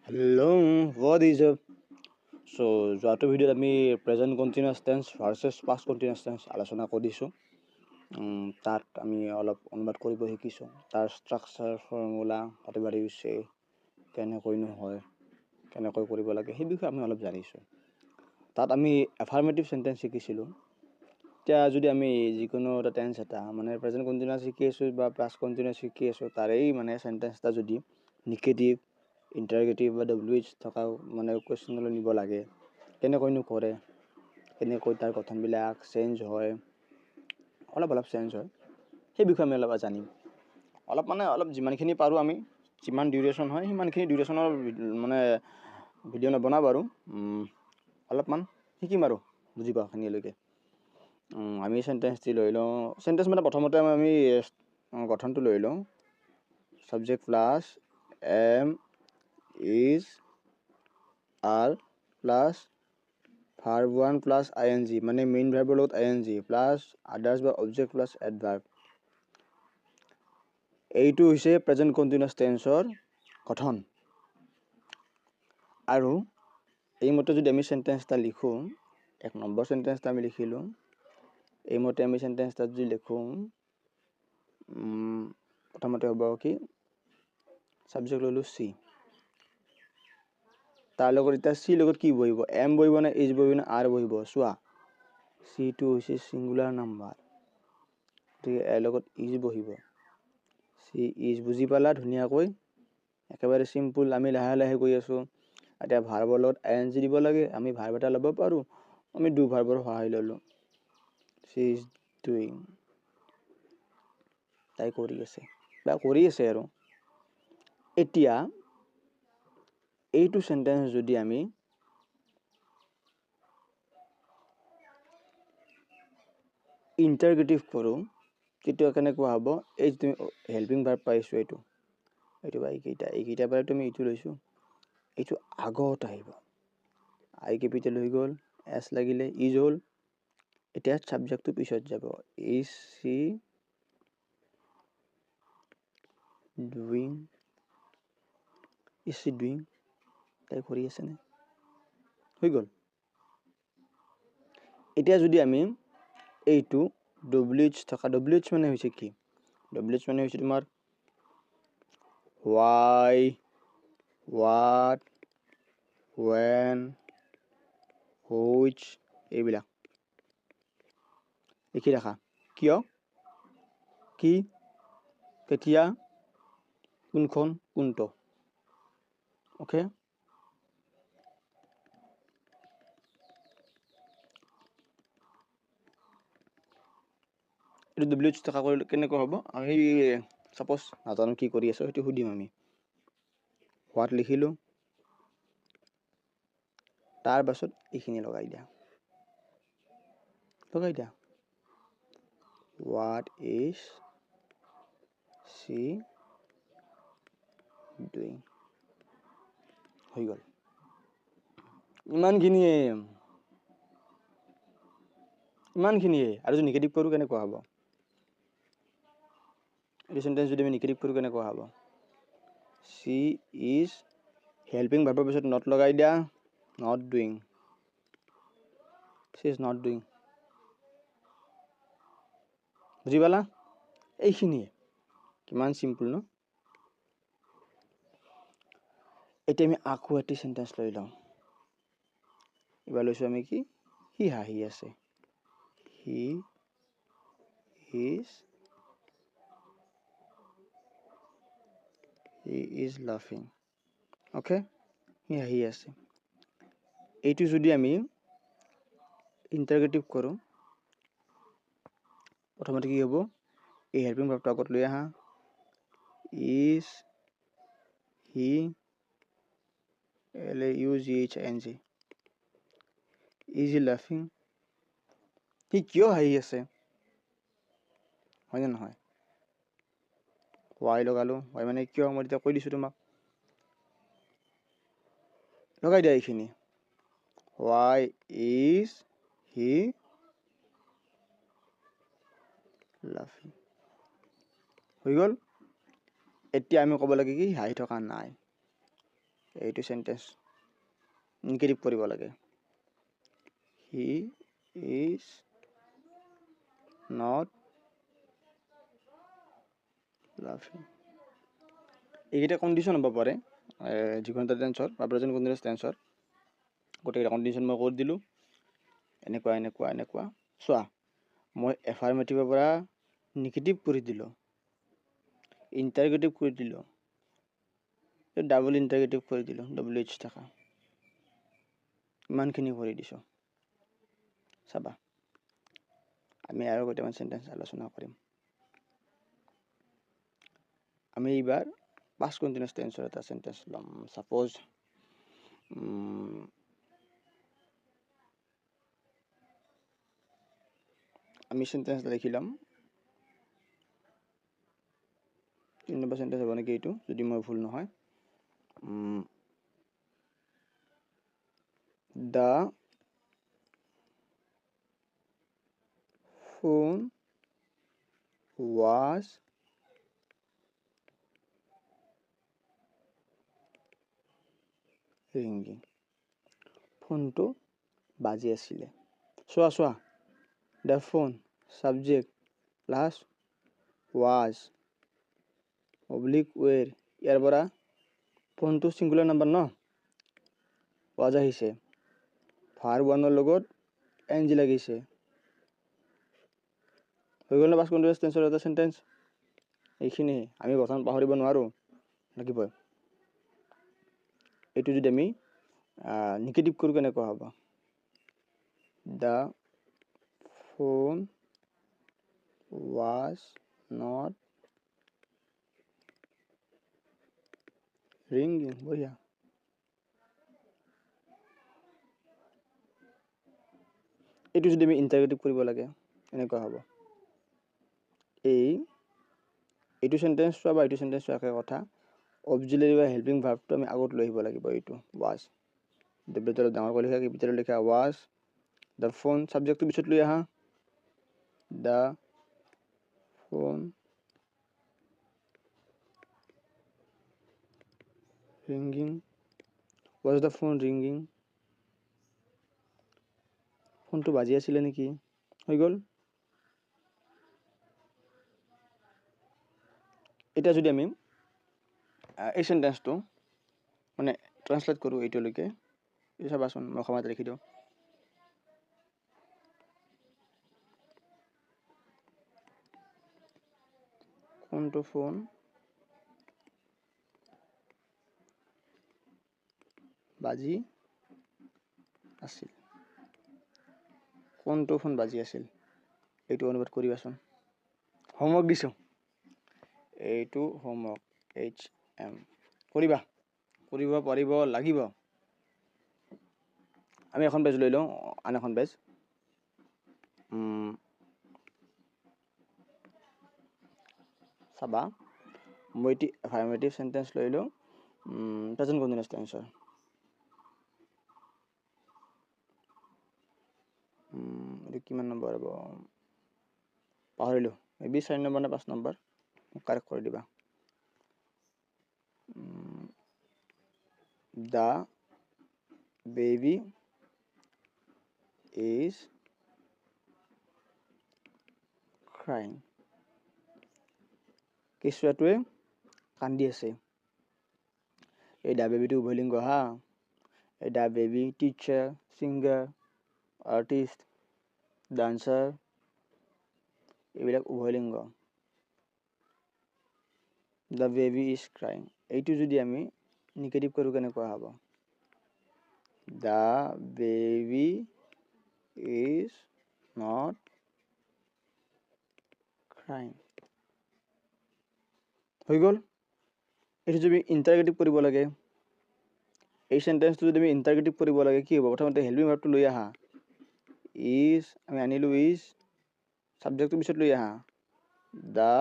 Hello, what is up? So, যোৱাটো ভিডিঅ'ত আমি present continuous tense versus past continuous tense আলোচনা কৰিছোঁ। তাত আমি অলপ অনুবাদ কৰিব শিকিছোঁ। তাৰ ষ্ট্ৰাকচাৰ, ফৰ্মুলা, হোৱাটএভাৰ ইউজ চে, কেনেকৈনো হয়, কেনেকৈ কৰিব লাগে, সেই বিষয়ে আমি অলপ জানিছোঁ। তাত আমি এফাৰ্মেটিভ চেণ্টেন্স শিকিছিলোঁ। এতিয়া যদি আমি যিকোনো এটা টেন্স এটা মানে প্ৰেজেণ্ট কণ্টিনিউৱাছ শিকি আছোঁ বা পাষ্ট কণ্টিনিউৱাছ শিকি আছোঁ, তাৰেই মানে চেণ্টেন্স এটা যদি নিগেটিভ, ইণ্টাৰগেটিভ বা WH থকা মানে কুৱেশ্যনলৈ নিব লাগে, কেনেকৈনো কৰে, কেনেকৈ তাৰ গঠনবিলাক চেঞ্জ হয়, অলপ চেঞ্জ হয়, সেই বিষয়ে আমি অলপ জানিম। অলপ যিমানখিনি পাৰোঁ আমি, যিমান ডিউৰেশ্যন হয় সিমানখিনি ডিউৰেশ্যনৰ মানে ভিডিঅ' নবনাওঁ বাৰু, অলপমান শিকিম আৰু বুজি পোৱাখিনিলৈকে। আমি চেণ্টেন্সটি লৈ লওঁ। চেণ্টেন্স মানে প্ৰথমতে আমি গঠনটো লৈ লওঁ। Subject plus am is are plus verb 1 plus ING, মানে মেইন ভাৰ্বৰ লগত ING প্লাছ আদাৰ্ছ বা অবজেক্ট প্লাছ এডভাৰ্ব। এইটো হৈছে প্ৰেজেণ্ট কণ্টিনিউৱাছ টেন্সৰ গঠন। আৰু এইমতে যদি আমি চেণ্টেন্স এটা লিখোঁ, 1 নম্বৰ চেণ্টেন্স এটা আমি লিখিলোঁ, এইমতে আমি চেণ্টেন্স এটা যদি লিখোঁ, প্ৰথমতে হ'ব কি, ছাবজেক্ট ল'লোঁ চি, তাৰ লগত এতিয়া চি লগত কি বহিব, এম বহিব নে ইজ বহিব নে আৰ বহিব, চোৱা চিটো হৈছে ছিংগুলাৰ নাম্বাৰ, গতিকে এৰ লগত ইজ বহিব। চি ইজ বুজি পালা ধুনীয়াকৈ, একেবাৰে চিম্পুল। আমি লাহে লাহে গৈ আছোঁ। এতিয়া ভাৰ্বৰ লগত ING দিব লাগে, আমি ভাৰ্ব এটা ল'ব পাৰোঁ, আমি ডু ভাৰ্বৰ সহায় ল'লোঁ। চি ইজ ডুইং, তাই কৰি আছে বা কৰি আছে আৰু। এতিয়া এইটো চেণ্টেন্স যদি আমি ইণ্টাৰগেটিভ কৰোঁ, তেতিয়া কেনেকুৱা হ'ব, এই তুমি হেল্পিং ভাৰ্ব পাইছোঁ, এইটো বা এইকেইটাৰ পৰা তুমি এইটো লৈছোঁ, এইটো আগত আহিব, আই কেপিটেল হৈ গ'ল, এছ লাগিলে, ইজ হ'ল। এতিয়া ছাবজেক্টটো পিছত যাব, ইজ চি ডুইং, তাই কৰি আছেনে, হৈ গ'ল। এতিয়া যদি আমি এইটো WH থকা, WH মানে হৈছে কি, WH মানে হৈছে তোমাৰ why, what, when, which, এইবিলাক লিখি ৰাখা। কিয়, কি, কেতিয়া, কোনখন, কোনটো। অ'কে, এইটো WH থকা কৰিলে কেনেকুৱা হ'ব, সেই ছাপ'জ নাজানো কি কৰি আছোঁ, সেইটো সুধিম আমি। হোৱাট লিখিলোঁ, তাৰ পাছত এইখিনি লগাই দিয়া, হোৱাট ইজ চি ডুইং, হৈ গ'ল। ইমানখিনিয়ে। আৰু যদি নিগেটিভ কৰোঁ কেনেকুৱা হ'ব, এইটো চেণ্টেন্স যদি আমি নিগেটিভ কৰোঁ কেনেকুৱা হ'ব, চি ইজ হেল্পিং ভাৰ্বৰ পিছত নট লগাই দিয়া, not doing, C is not doing. বুজি পালা, এইখিনিয়ে, কিমান চিম্পুল ন। এতিয়া আমি আকৌ এটি চেণ্টেন্স লৈ লওঁ। এইবাৰ লৈছোঁ আমি কি, সি হাঁহি আছে, হি ইজ লাফিং, অ'কে, সি হাঁহি আছে। এইটো যদি আমি ইণ্টাৰগেটিভ কৰোঁ, প্ৰথমতে কি হ'ব, এই হেল্পিং ভাৰ্বটো আগত লৈ আহা, is he LAUGHING, is he লাফিং, সি কিয় হাঁহি আছে, হয়নে নহয়। ৱাই লগালোঁ, ৱাই মানে কিয়, মই তেতিয়া কৈ দিছোঁ তোমাক, লগাই দিয়া এইখিনি, ৱাই ইজ হি লাফিং, হৈ গ'ল। এতিয়া আমি ক'ব লাগে কি, হাঁহি থকা নাই, এইটো সেন্টেন্স নিগেটিভ কৰিব লাগে হি ইজ not laughing এইকেইটা কণ্ডিশ্যন হ'ব পাৰে যিকোনো এটা টেন্সৰ বা প্ৰেজেণ্ট কণ্টিনিউয়াছ টেন্সৰ গোটেইকেইটা কণ্ডিশ্যন মই কৰি দিলোঁ এনেকুৱা চোৱা মই এফাৰ্মেটিভৰ পৰা নিগেটিভ কৰি দিলোঁ ইণ্টাৰগেটিভ কৰি দিলোঁ ডাবল ইণ্টাৰগেটিভ কৰি দিলোঁ WH থকা ইমানখিনি কৰি দিছোঁ চাবা আমি আৰু কেইটামান সেন্টেন্স আলোচনা কৰিম আমি এইবাৰ past continuous tense এটা সেন্টেন্স লম সাপোজ আমি সেন্টেন্স লিখিলাম 3 নম্বৰ সেন্টেন্স হ'ব নেকি এইটো যদি মই ভুল নহয় the phone was ringing ফোনটো বাজি আছিলে চোৱা the phone subject plus was oblique were ইয়াৰ পৰা ফোনটো সিঙ্গুলাৰ নাম্বাৰ ন was আহিছে ভাৰ ওৱানৰ লগত এনজি লাগিছে হৈ গ'ল না past continuous tense এটা সেন্টেন্স এইখিনি আমি বৰ্তমান পাহৰিব নোৱাৰো লাগিব এইটো যদি আমি নিগেটিভ কৰো কেনেকুৱা হ'ব the phone was not ringing বঢ়িয়া এইটো যদি আমি ইন্টাৰগেটিভ কৰিব লাগে এনেকুৱা হ'ব এইটো সেন্টেন্স বা এইটো সেন্টেন্স একে কথা অক্সিলাৰি বা হেল্পিং ভাৰ্বটো আমি আগত লৈ আহিব লাগিব এইটো was ভিতৰত ডাঙৰ কৰি লিখা কি ভিতৰত লিখা was the phone সাবজেক্টটো পিছত লৈ আহা the phone ringing was the phone ringing ফোনটো বাজি আছিল নেকি হৈ গ'ল এটা যদি আমি এই সেন্টেন্সটো মানে ট্ৰান্সলেট কৰো এইটোলৈকে এই চাবাচোন মই অসমত লিখি দিওঁ কোনটো ফোন বাজি আছিল কোনটো ফোন বাজি আছিল এইটো অনুবাদ কৰিবাচোন হোমৱৰ্ক দিছো এইটো হোমৱৰ্ক HM কৰিব পাৰিব লাগিব আমি এখন পেজ লৈ লওঁ আন এখন পেজ চাবা মই এটি এফাৰ্মেটিভ সেন্টেন্স লৈ লওঁ প্ৰেজেন্ট কন্টিনিউয়াছ টেন্সৰ এইটো কিমান নম্বৰ হ'ব পাহৰিলো মেবি 4 নম্বৰ না 5 নম্বৰ কাৰেক্ট কৰি দিবা the baby is crying কেঁচুৱাটোৱে কান্দি আছে এই দা বেবিটো উভয়লিংগ হা এই the baby teacher singer artist dancer এইবিলাক উভয়লিংগ the baby is crying এইটো যদি আমি নিগেটিভ কৰো কেনেকুৱা হ'ব the baby is not crying হৈ গ'ল এইটো যদি ইন্টাৰগেটিভ কৰিব লাগে এই সেন্টেন্সটো যদি আমি ইন্টাৰগেটিভ কৰিব লাগে কি হ'ব প্ৰথমতে হেল্পিং ভাৰ্বটো লৈ আহা is আমি আনিলো is সাবজেক্টটো পিছত লৈ আহা the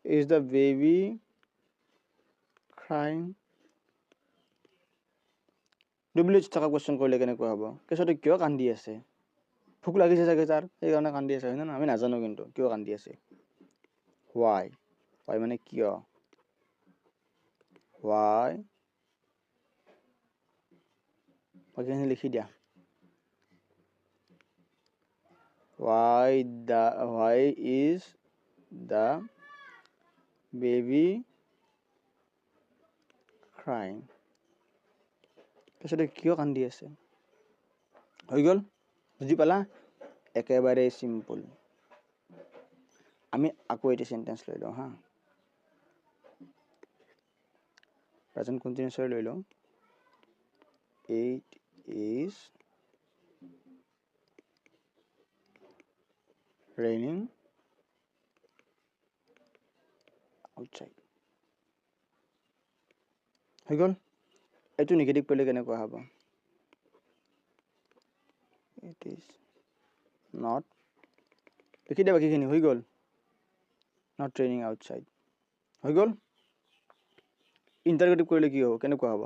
is the baby crying WH থকা কোৱেশ্চন কৰিলে কেনেকুৱা হ'ব কেঁচুৱাটো কিয় কান্দি আছে ভোক লাগিছে চাগে তাৰ সেইকাৰণে কান্দি আছে হয় না আমি নাজানো কিন্তু কিয় কান্দি আছে why মানে কিয় why বাকীখিনি লিখি দিয়া why is the baby crying তাৰপিছতে কিয় কান্দি আছে হৈ গ'ল বুজি পালা একেবাৰে সিম্পল আমি আকৌ এটা সেন্টেন্স লৈ লওঁ হা প্ৰেজেন্ট কন্টিনিউয়াস লৈ লওঁ it is raining outside হৈ গ'ল এইটো নেগেটিভ কৰিলে কেনেকুৱা হ'ব it is not লিখি দিয়া বাকীখিনি হৈ গ'ল not raining outside হৈ গ'ল ইন্টাৰগেটিভ কৰিলে কি হ'ব কেনেকুৱা হ'ব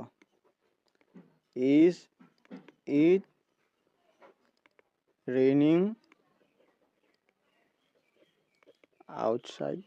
is it raining outside